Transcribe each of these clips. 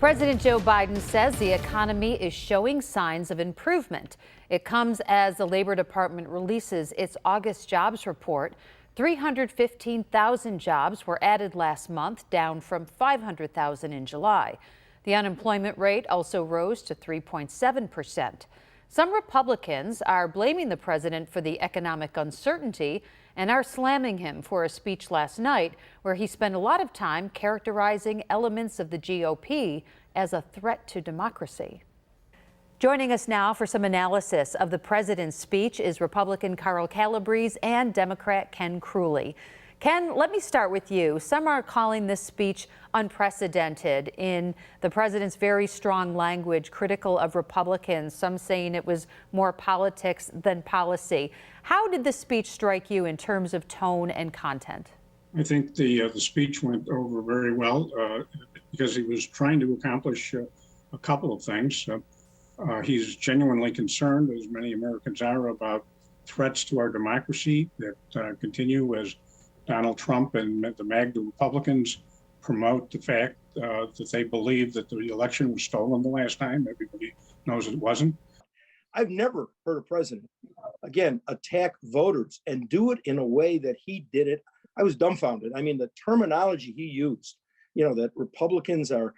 President Joe Biden says the economy is showing signs of improvement. It comes as the Labor Department releases its August jobs report. 315,000 jobs were added last month, down from 500,000 in July. The unemployment rate also rose to 3.7%. Some Republicans are blaming the president for the economic uncertainty and are slamming him for a speech last night where he spent a lot of time characterizing elements of the GOP as a threat to democracy. Joining us now for some analysis of the president's speech is Republican Calabrese and Democrat Ken Kruly. Ken, let me start with you. Some are calling this speech unprecedented in the president's very strong language, critical of Republicans, some saying it was more politics than policy. How did the speech strike you in terms of tone and content? I think the speech went over very well because he was trying to accomplish a couple of things. He's genuinely concerned, as many Americans are, about threats to our democracy that continue as Donald Trump and the MAGA Republicans promote the fact that they believe that the election was stolen the last time. Everybody knows it wasn't. I've never heard a president, again, attack voters and do it in a way that he did it. I was dumbfounded. I mean, the terminology he used, that Republicans are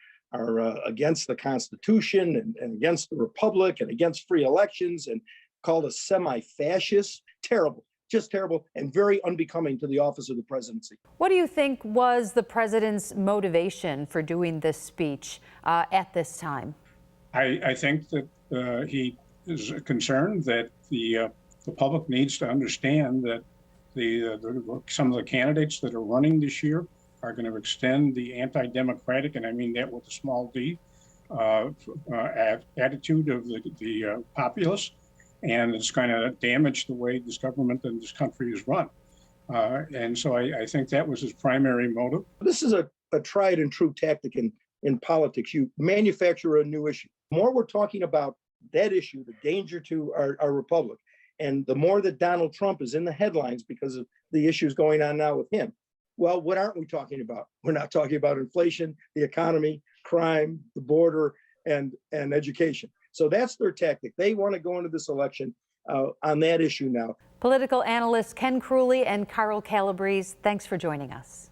against the Constitution and against the Republic and against free elections and called us semi-fascist. Terrible. Just terrible and very unbecoming to the office of the presidency. What do you think was the president's motivation for doing this speech at this time? I think that he is concerned that the public needs to understand that some of the candidates that are running this year are going to extend the anti-democratic, and I mean that with a small d, attitude of the populace. And it's going to damage the way this government and this country is run. And so I think that was his primary motive. This is a tried and true tactic in politics. You manufacture a new issue. The more we're talking about that issue, the danger to our republic, and the more that Donald Trump is in the headlines because of the issues going on now with him. Well, what aren't we talking about? We're not talking about inflation, the economy, crime, the border, and education. So that's their tactic. They want to go into this election on that issue now. Political analysts Ken Kruly and Calabrese, thanks for joining us.